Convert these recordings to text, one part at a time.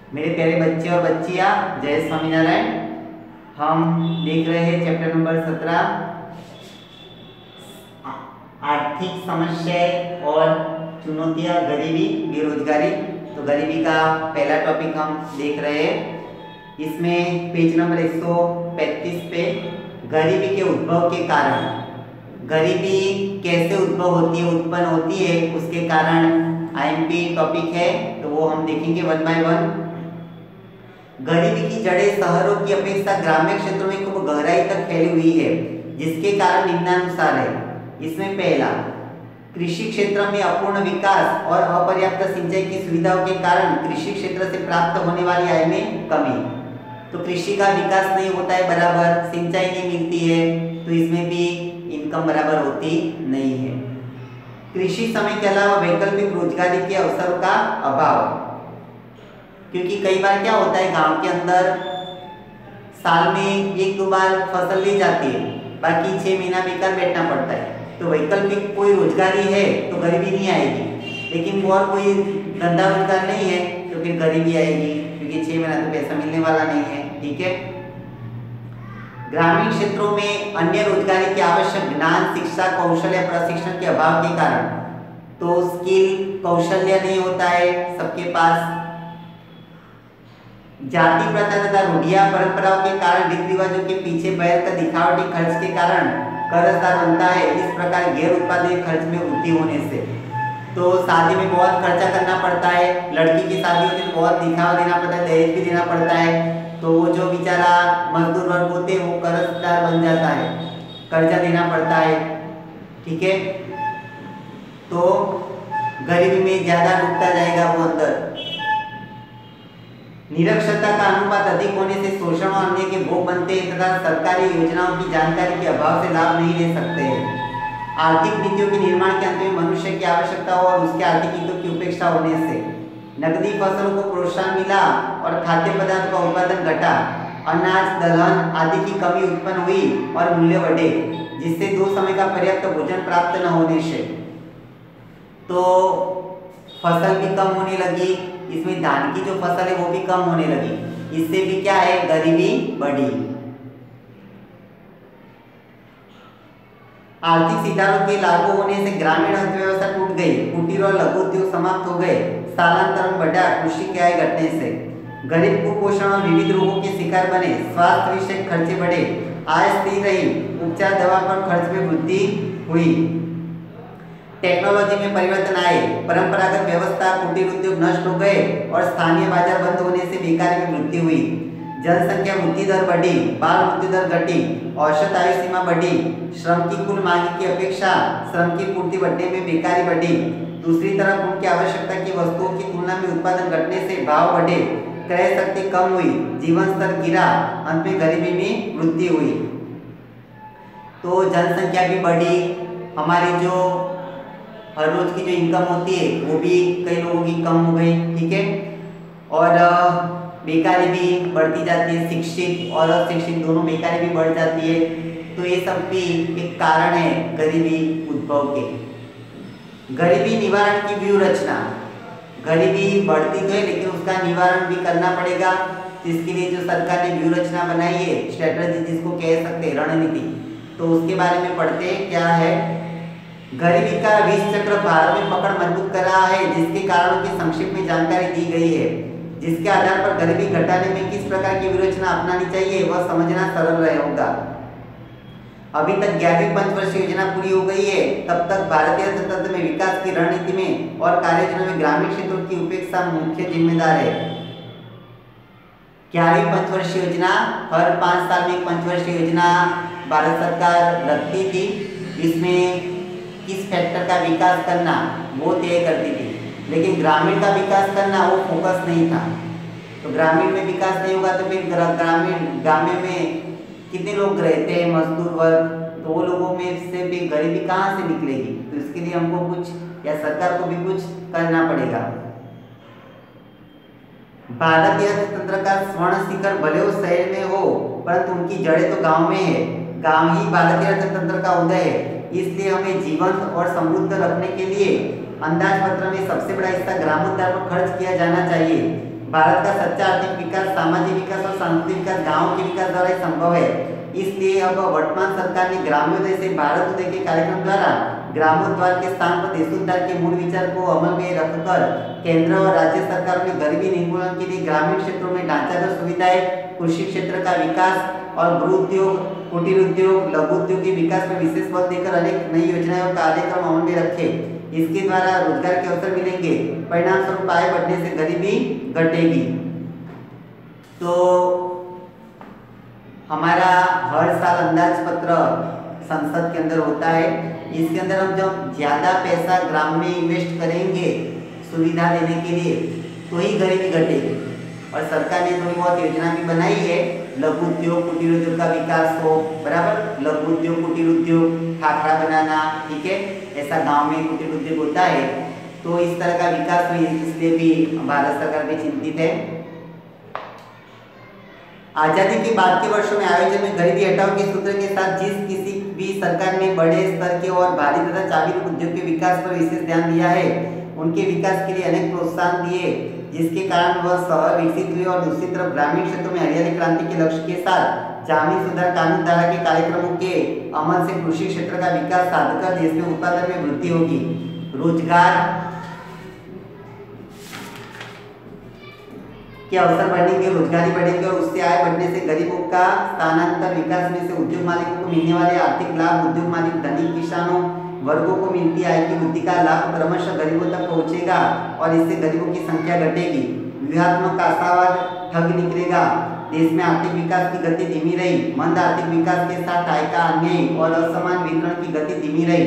मेरे प्यारे बच्चे और बच्चियां, जय स्वामीनारायण। हम देख रहे हैं चैप्टर नंबर 17 आर्थिक समस्याएं और चुनौतियां, गरीबी, बेरोजगारी। तो गरीबी का पहला टॉपिक हम देख रहे हैं। इसमें पेज नंबर 135 पे गरीबी के उद्भव के कारण, गरीबी कैसे उद्भव होती है, उत्पन्न होती है, उसके कारण आईएमपी टॉपिक है। तो वो हम देखेंगे वन बाय वन। गरीबी की जड़ें शहरों की अपेक्षा ग्रामीण क्षेत्रों में खूब गहराई तक फैली हुई है, जिसके कारण निम्नानुसार है। इसमें पहला, कृषि क्षेत्र में अपूर्ण विकास और अपर्याप्त सिंचाई की सुविधाओं के कारण कृषि क्षेत्र से प्राप्त होने वाली आय में कमी। तो कृषि का विकास नहीं होता है बराबर, सिंचाई नहीं मिलती है, तो इसमें भी इनकम बराबर होती नहीं है। कृषि समय के अलावा वैकल्पिक रोजगारी के अवसरों का अभाव, क्योंकि कई बार क्या होता है, गांव के अंदर साल में एक दो बार फसल ली जाती है, बाकी 6 महीना बेकार बैठना पड़ता है। तो वैकल्पिक कोई रोजगारी है तो गरीबी नहीं आएगी, लेकिन और कोई धंधा रोजगार नहीं है तो फिर गरीबी आएगी, क्योंकि 6 महीना तो पैसा मिलने वाला नहीं है। ठीक है। ग्रामीण क्षेत्रों में अन्य रोजगारी के आवश्यक ज्ञान, शिक्षा, कौशल या प्रशिक्षण के अभाव के कारण, तो स्किल, कौशल्य नहीं होता है सबके पास। जाति प्रथा तथा रूढ़ियां परंपराओं के कारण, रीति रिवाजों के पीछे बैठ कर दिखावटी खर्च के कारण कर्जदार बनता है। इस प्रकार गैर उत्पादक खर्च में वृद्धि होने से, तो शादी में बहुत खर्चा करना पड़ता है, लड़की की शादी होती है तो बहुत दिखावा देना पड़ता है, दहेज भी देना पड़ता है। तो वो जो बेचारा मजदूर वर्ग होते हैं वो कर्जदार बन जाता है, कर्जा देना पड़ता है। ठीक है। तो गरीबी में ज्यादा डूबता जाएगा वो अंदर। निरक्षरता का अनुपात अधिक होने से शोषण और अन्य के भोग बनते हैं तथा सरकारी योजनाओं की जानकारी के अभाव से लाभ नहीं ले सकते हैं। आर्थिक नीतियों के निर्माण के अंत में मनुष्य की आवश्यकताओं और उसके आर्थिक हितों की उपेक्षा होने से नकदी फसलों को प्रोत्साहन मिला और खाद्य पदार्थ का उत्पादन घटा, अनाज, दलहन आदि की कमी उत्पन्न हुई और मूल्य बढ़े, जिससे 2 समय का पर्याप्त भोजन प्राप्त न होने से तो फसल भी कम होने लगी। इसमें धान की जो फसल है वो भी कम होने लगी, इससे भी क्या है, गरीबी बढ़ी। आर्थिक सिद्धांतों के लागू होने से ग्रामीण अर्थव्यवस्था टूट गई, कुटीर और लघु उद्योग समाप्त हो गए, स्थानांतरण बढ़ा कृषि की आय घटने से, गरीब कुपोषण और विविध रोगों के शिकार बने, स्वास्थ्य विषय खर्चे बढ़े, आय स्थिर रही, उपचार दवा पर खर्च में वृद्धि हुई, टेक्नोलॉजी में परिवर्तन आए, परंपरागत व्यवस्था, कुटीर उद्योग नष्ट हो गए और स्थानीय बाजार बंद होने से बेकारी में वृद्धि हुई, जनसंख्या वृद्धि दर बढ़ी, बाल मृत्यु दर घटी, औसत आयु सीमा बढ़ी, श्रम की कुल मांग की अपेक्षा श्रम की पूर्ति बढ़ने में बेकारी बढ़ी। दूसरी तरफ उनकी आवश्यकता की वस्तुओं की तुलना में उत्पादन घटने से भाव बढ़े, क्रय शक्ति कम हुई, जीवन स्तर गिरा, अंत में गरीबी में वृद्धि हुई। तो जनसंख्या भी बढ़ी, हमारी जो हर रोज की जो इनकम होती है वो भी कई लोगों की कम हो गई। ठीक है। और बेकारी भी बढ़ती जाती है, शिक्षित और अशिक्षित दोनों बेकारी भी बढ़ जाती है। तो ये सब भी एक कारण है गरीबी उद्भव के। गरीबी निवारण की व्यूह रचना, गरीबी बढ़ती तो है लेकिन उसका निवारण भी करना पड़ेगा, जिसके लिए जो सरकार ने व्यूह रचना बनाई है, स्ट्रेटजी जिसको कह सकते हैं, रणनीति, तो उसके बारे में पढ़ते हैं। क्या है, गरीबी का विष चक्र भारत में पकड़ मजबूत कर रहा है, जिसके कारणों की संक्षिप्त में जानकारी दी गई है, जिसके आधार पर गरीबी घटाने में किस प्रकार की व्यूहरचना अपनानी चाहिए वह समझना सरल रहेगा। अभी तक 11वीं पंचवर्षीय योजना पूरी हो गई है, तब तक भारतीय अर्थतंत्र में विकास की रणनीति में और कार्ययोजना में ग्रामीण क्षेत्रों की उपेक्षा मुख्य जिम्मेदार है। 11वीं पंचवर्षीय योजना, हर 5 साल में एक पंचवर्षीय योजना भारत सरकार रखती थी, इसमें किस फैक्टर का विकास करना वो तय करती थी, लेकिन ग्रामीण का विकास करना वो फोकस नहीं था। तो ग्रामीण में विकास नहीं होगा तो फिर ग्रामीण ग्राम्य में कितने लोग रहते हैं, मजदूर वर्ग, तो वो लोगों में से भी गरीबी कहाँ से निकलेगी। तो इसके लिए हमको कुछ या सरकार को भी कुछ करना पड़ेगा। भारतीय अर्थतंत्र का स्वर्ण शिखर भले वो शहर में हो, परंतु उनकी जड़ें तो गांव में है। गांव ही भारतीय अर्थतंत्र का उदय है, इसलिए हमें जीवंत और समृद्ध रखने के लिए अंदाज पत्र में सबसे बड़ा हिस्सा ग्रामोद्धार पर खर्च किया जाना चाहिए। भारत का सच्चा आर्थिक विकास, सामाजिक विकास और सांस्कृतिक विकास गाँव के विकास द्वारा ही संभव है। इसलिए अब वर्तमान सरकार ने ग्रामोदय से भारतोदय के कार्यक्रम द्वारा ग्रामोद्धार के स्थान पर देशोद्धार के मूल विचार को अमल में रखकर केंद्र और राज्य सरकारों ने गरीबी निर्मूलन के लिए ग्रामीण क्षेत्रों में ढांचागत सुविधाएं, कृषि क्षेत्र का विकास और गृह उद्योग, कुटीर उद्योग, लघु उद्योग के विकास में विशेष बल देकर अनेक नई योजनाएं और कार्यक्रम अमल में रखे। इसके द्वारा रोजगार के अवसर मिलेंगे, परिणाम स्वरूप आय बढ़ने से गरीबी घटेगी। तो हमारा हर साल अंदाज पत्र संसद के अंदर होता है। इसके अंदर हम जब ज्यादा पैसा ग्राम में इन्वेस्ट करेंगे सुविधा देने के लिए तो ही गरीबी घटेगी। और सरकार ने थोड़ी बहुत योजना भी बनाई है, लघु उद्योग, कुटीर उद्योग का विकास हो, बराबर, लघु उद्योग, कुटीर उद्योग, खाखरा बनाना, ठीक है, ऐसा गांव में कुटीर उद्योग होता है। तो इस तरह का विकास हुई, इसलिए भी भारत सरकार भी चिंतित है। आजादी के बाद के वर्षों में आयोजन में गरीबी हटाओ के सूत्र के साथ जिस किसी भी सरकार ने बड़े स्तर के और भारी तथा चाबी उद्योग के विकास पर विशेष ध्यान दिया है, उनके विकास के लिए अनेक प्रोत्साहन दिए, जिसके कारण वह शहर विकसित हुए और दूसरी तरफ ग्रामीण क्षेत्रों में हरियाली क्रांति के लक्ष्य के साथ जमीन सुधार कानून धारा के कार्यक्रमों के अमल से कृषि क्षेत्र का विकास साधकर देश में उत्पादन में वृद्धि होगी। रोजगार के अवसर बढ़ेंगे, रोजगारी बढ़ेंगे और उससे आय बढ़ने से गरीबों का स्थानांतर, विकास में से उद्योग मालिकों को मिलने वाले आर्थिक लाभ, उद्योग मालिक, धनी किसानों वर्गों को मिलती आय की वृद्धि का लाभ क्रमशः गरीबों तक पहुंचेगा और इससे गरीबों की संख्या घटेगी। व्यूहात्मक आशावाद ठग निकलेगा। देश में आर्थिक विकास की गति धीमी रही। मंद आर्थिक विकास के साथ आय का अन्याय और असमान वितरण की गति धीमी रही।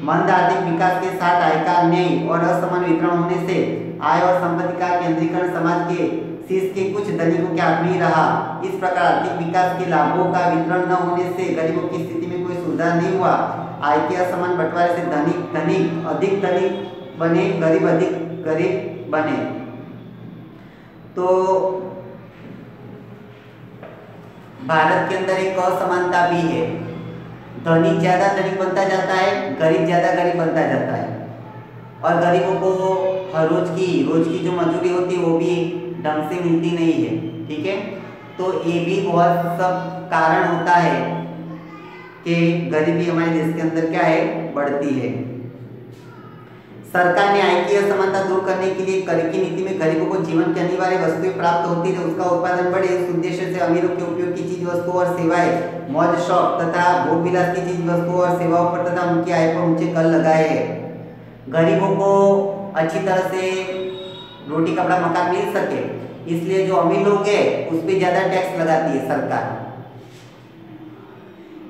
मंद आर्थिक विकास के साथ आय का अन्याय और असमान वितरण होने से आय और संपत्ति का केंद्रीकरण समाज के शीर्ष के कुछ धनिकों के हाथ में ही रहा। इस प्रकार आर्थिक विकास के लाभों का वितरण न होने से गरीबों की स्थिति में कोई सुधार नहीं हुआ। आय के असमान बंटवारे से धनिक अधिक धनिक बने, गरीब अधिक गरीब बने। तो भारत के अंदर एक असमानता भी है। धनिक ज्यादा धनिक बनता जाता है, गरीब ज्यादा गरीब बनता जाता है और गरीबों को हर रोज की जो मजदूरी होती है वो भी ढंग से मिलती नहीं है, ठीक है। तो ये भी बहुत सब कारण होता है कि गरीबी हमारे देश के अंदर क्या है, बढ़ती है। सरकार ने आय की असमानता दूर करने के लिए कर की नीति में गरीबों को जीवन की अनिवार्य वस्तुएं प्राप्त होती है, उसका उत्पादन बढ़े, इस उद्देश्य से अमीरों के उपयोग की चीज वस्तुओं और सेवाएं, मौज शौक तथा भोग विलास की चीज वस्तुओं और सेवाओं पर तथा उनकी आय पर ऊंचे कर लगाए हैं। गरीबों को अच्छी तरह से रोटी कपड़ा मकान मिल सके, इसलिए जो अमीर लोग हैं उस पर ज्यादा टैक्स लगाती है सरकार।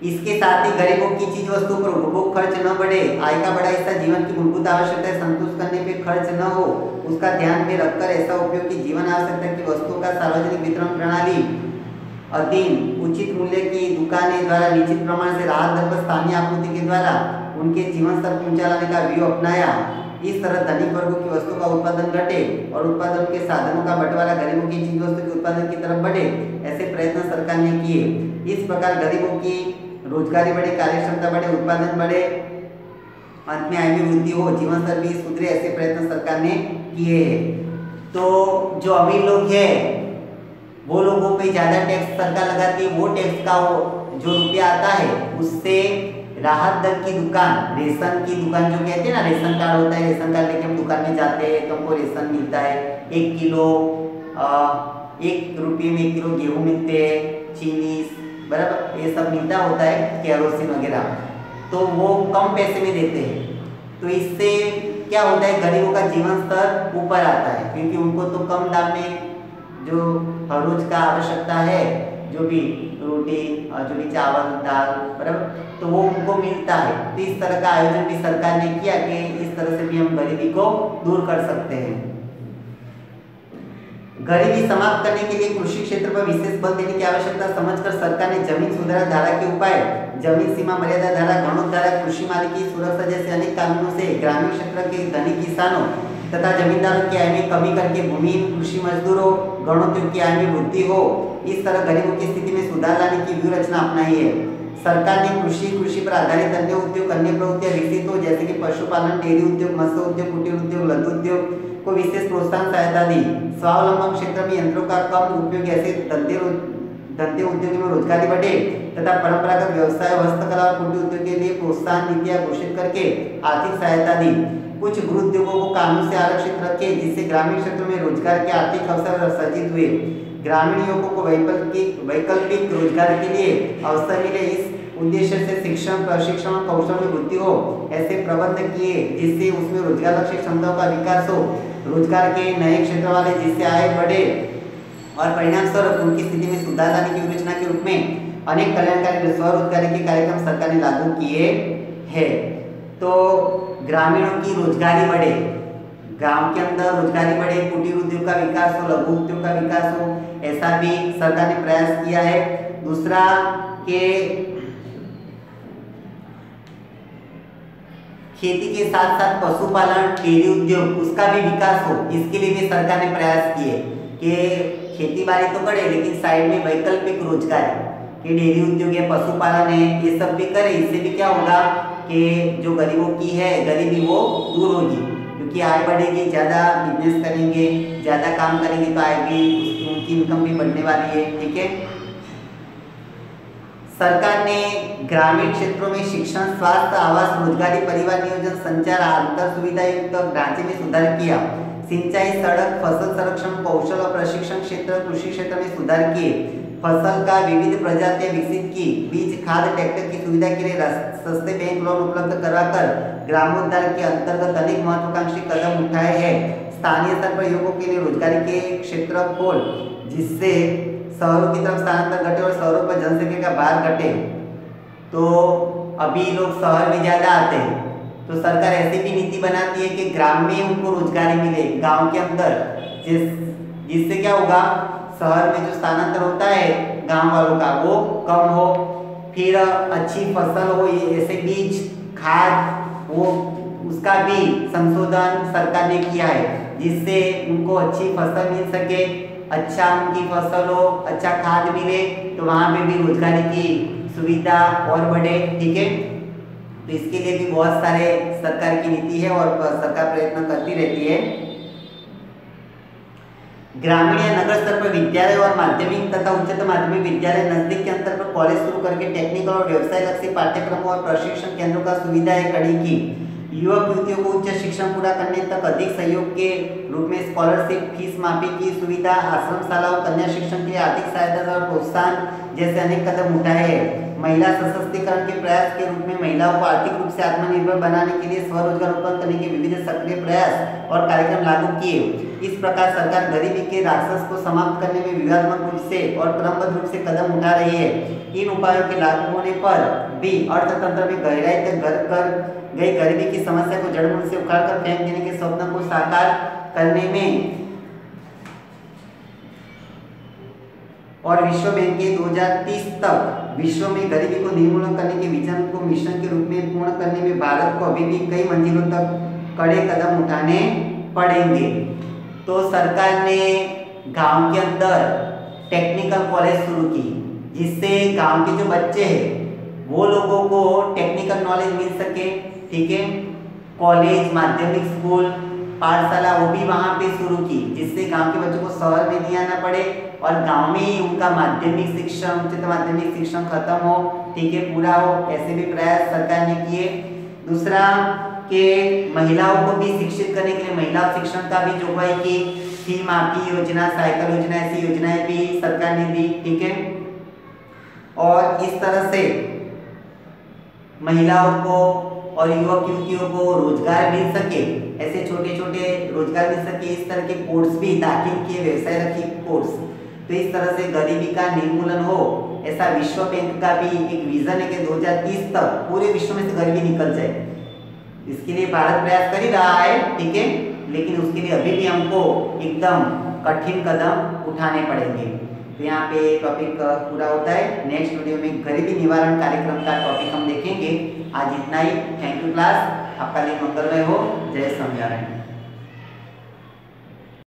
इसके साथ ही गरीबों की चीज वस्तुओं पर उपभोग खर्च न बढ़े, आय का बड़ा हिस्सा जीवन की मूलभूत आवश्यकताएं संतुष्ट करने पे खर्च न हो, उसका ध्यान में रखकर ऐसा उपयोग की जीवन आवश्यकता की वस्तुओं का सार्वजनिक वितरण प्रणाली अधीन उचित मूल्य की दुकानें द्वारा निश्चित प्रमाण से राहत दर पर स्थानीय आपूर्ति के द्वारा उनके जीवन स्तर को ऊंचा लाने का व्यू अपनाया। इस तरह धनिक वर्गों की वस्तु का उत्पादन घटे और उत्पादन के साधनों का बंटवारा गरीबों की चीज वस्तु के उत्पादन की तरफ बढ़े, ऐसे प्रयत्न सरकार ने किए। इस प्रकार गरीबों की रोजगारी बढ़े, कार्यक्षमता बढ़े, उत्पादन बढ़े, अंत में आय में वृद्धि हो, जीवन स्तर भी सुधरे, ऐसे प्रयत्न सरकार ने किए हैं। तो जो अमीर लोग हैं वो लोगों पे ज्यादा टैक्स सरकार लगाती है, वो टैक्स का जो रुपया आता है उससे राहत दर की दुकान, रेशन की दुकान जो कहते हैं ना, रेशन कार्ड होता है, रेशन कार्ड लेके हम दुकान में जाते हैं तो हमको रेशन मिलता है। 1 किलो 1 रुपये में 1 किलो गेहूँ मिलते हैं, चीनी, बराबर, ये सब मिलता होता है, केरोसिन वगैरह, तो वो कम पैसे में देते हैं। तो इससे क्या होता है, गरीबों का जीवन स्तर ऊपर आता है, क्योंकि उनको तो कम दाम में जो हर रोज का आवश्यकता है, जो भी रोटी, जो भी चावल, दाल, बराबर, तो वो उनको मिलता है। तो इस तरह का आयोजन भी सरकार ने किया कि इस तरह से भी हम गरीबी को दूर कर सकते हैं। गरीबी समाप्त करने के लिए कृषि क्षेत्र पर विशेष बल देने की आवश्यकता समझकर सरकार ने जमीन सुधार धारा के उपाय, जमीन सीमा मर्यादा धारा, गणोत्तर धारा, कृषि मालिकी सुरक्षा जैसे अनेक कानूनों से ग्रामीण क्षेत्र के धनी किसानों तथा जमींदारों की आय में कमी करके भूमिहीन कृषि मजदूरों, गणोद्योग की आय में वृद्धि हो, इस तरह गरीबों की स्थिति में सुधार लाने की व्यूह रचना अपनाई है। सरकार ने कृषि पर आधारित अन्य उद्योग, अन्य प्रवृत्तियां विकसित हो, जैसे कि पशुपालन, डेयरी उद्योग, मत्स्य उद्योग, कुटीर उद्योग, लघु उद्योग, को विशेष प्रोत्साहन सहायता दी। स्वावलंबन क्षेत्र में यंत्रों का कम उपयोग, ऐसे धंधे उद्योग में रोजगारी बढ़े तथा परंपरागत व्यवसाय, हस्तकला और कुटीर उद्योग के लिए प्रोत्साहन नीतियां घोषित करके आर्थिक सहायता दी। कुछ गृह उद्योगों को कानून से आरक्षित रखे जिससे ग्रामीण क्षेत्रों में रोजगार के आर्थिक अवसर सृजित हुए। ग्रामीण युवकों को वैकल्पिक रोजगार के लिए अवसर मिले। इस उद्देश्य से शिक्षण, प्रशिक्षण और कौशल में वृद्धि हो, ऐसे प्रबंध किए जिससे उसमें रोजगार लक्षित क्षमताओं का विकास हो, रोजगार के नए क्षेत्र वाले जिससे आय बढ़े और परिणाम स्वरूप उनकी स्थिति में सुधार लाने की योजना के रूप में अनेक कल्याणकारी स्वरोजगारी के कार्यक्रम सरकार ने लागू किए हैं। तो ग्रामीणों की रोजगारी बढ़े, गांव के अंदर रोजगारी बढ़े, कुटीर उद्योग का विकास हो, लघु उद्योग का विकास हो, ऐसा भी सरकार ने प्रयास किया है। दूसरा के खेती के साथ साथ पशुपालन, डेयरी उद्योग उसका भी विकास हो, इसके लिए भी सरकार ने प्रयास किए कि खेती बाड़ी तो करे लेकिन साइड में वैकल्पिक रोजगार कि डेयरी उद्योग है, पशुपालन है, ये सब भी करे। इससे भी क्या होगा कि जो गरीबों की है गरीबी वो दूर होगी, क्योंकि आय बढ़ेगी, ज़्यादा बिजनेस करेंगे, ज़्यादा काम करेंगे तो आय भी, उनकी इनकम भी बढ़ने वाली है। ठीक है, सरकार ने ग्रामीण क्षेत्रों में शिक्षण, स्वास्थ्य, आवास, रोजगारी, परिवार नियोजन, संचार, अंतर सुविधा युक्त ढांचे में सुधार किया। सिंचाई, सड़क, फसल संरक्षण, कौशल और प्रशिक्षण क्षेत्र, कृषि क्षेत्र में सुधार किए। फसल का विविध प्रजातियां विकसित की। बीज, खाद, ट्रैक्टर की सुविधा के लिए सस्ते बैंक लोन उपलब्ध कराकर ग्रामोद्धार के अंतर्गत अनेक महत्वाकांक्षी कदम उठाए हैं। स्थानीय स्तर पर युवकों के लिए रोजगारी के क्षेत्र खोल, जिससे शहरों की तरफ स्थानांतर घटे और शहरों पर जनसंख्या का भार घटे। तो अभी लोग शहर में ज्यादा आते हैं, तो सरकार ऐसी भी नीति बनाती है कि ग्राम में उनको रोजगारी मिले, गांव के अंदर, जिससे क्या होगा, शहर में जो स्थानांतर होता है गांव वालों का वो कम हो, फिर अच्छी फसल हो, ऐसे बीज, खाद, वो उसका भी संशोधन सरकार ने किया है जिससे उनको अच्छी फसल मिल सके, अच्छा उनकी फसल हो, अच्छा खाद मिले, तो वहाँ पे भी रोजगारी की सुविधा और बढ़े। ठीक है, तो इसके लिए भी बहुत सारे सरकार की नीति है और सरकार प्रयत्न करती रहती है। ग्रामीण या नगर स्तर पर विद्यालय और माध्यमिक तथा उच्चतर माध्यमिक विद्यालय, नजदीक के अंतर पर कॉलेज शुरू करके टेक्निकल और व्यवसाय लक्षी पाठ्यक्रमों और प्रशिक्षण केंद्रों का सुविधाएं कड़ी की। युवक युवतियों को उच्च शिक्षण पूरा करने तक अधिक सहयोग के रूप में स्कॉलरशिप, फीस माफी की सुविधा, आश्रमशालाओं, कन्या शिक्षण के लिए आर्थिक सहायता और प्रोत्साहन जैसे अनेक कदम उठाए हैं। महिला सशक्तिकरण के प्रयास के रूप में महिलाओं को आर्थिक रूप से आत्मनिर्भर बनाने के लिए स्वरोजगार उत्पन्न करने के विविध सक्रिय प्रयास और कार्यक्रम लागू किए। इस प्रकार सरकार गरीबी के राक्षस को समाप्त करने में विवादात्मक रूप से और क्रमबद्ध रूप से कदम उठा रही है। इन उपायों के लागू होने पर भी अर्थतंत्र में गहराई तक घर कर गई गरीबी की समस्या को जड़मूल से उखाड़ कर फेंक देने के स्वप्न को साकार करने में और विश्व बैंक के 2030 तक विश्व में गरीबी को निर्मूलन करने के विजन को मिशन के रूप में पूर्ण करने में भारत को अभी भी कई मंजिलों तक कड़े कदम उठाने पड़ेंगे। तो सरकार ने गांव के अंदर टेक्निकल कॉलेज शुरू की, जिससे गांव के जो बच्चे हैं वो लोगों को टेक्निकल नॉलेज मिल सके। ठीक है, कॉलेज, माध्यमिक स्कूल, पाठशाला वो भी वहाँ पे शुरू की, जिससे गांव के बच्चों को शहर में नहीं आना पड़े और गांव में ही उनका माध्यमिक शिक्षण, उच्चतर माध्यमिक शिक्षण खत्म हो, ठीक है, पूरा हो। ऐसे भी प्रयास सरकार ने किए। दूसरा कि महिलाओं को भी शिक्षित करने के लिए महिला शिक्षण का भी जोगवाई की, फी माफी योजना, साइकिल योजना, ऐसी योजनाएं भी सरकार ने दी। ठीक है, और इस तरह से महिलाओं को और युवक युवतियों को रोजगार मिल सके, ऐसे छोटे छोटे रोजगार मिल सके, इस तरह के कोर्स भी दाखिल किए, व्यवसाय रखी कोर्स। तो इस तरह से गरीबी का निर्मूलन हो, ऐसा विश्व बैंक का भी एक विजन है कि 2030 तक पूरे विश्व में से गरीबी निकल जाए। इसके लिए भारत प्रयास कर ही रहा है, ठीक है, लेकिन उसके लिए अभी भी हमको एकदम कठिन कदम उठाने पड़ेंगे। तो यहाँ पे टॉपिक पूरा होता है। नेक्स्ट वीडियो में गरीबी निवारण कार्यक्रम का टॉपिक हम देखेंगे। आज इतना ही। थैंक यू क्लास, आपका दिन मंगलमय हो। जय स्वामीनारायण।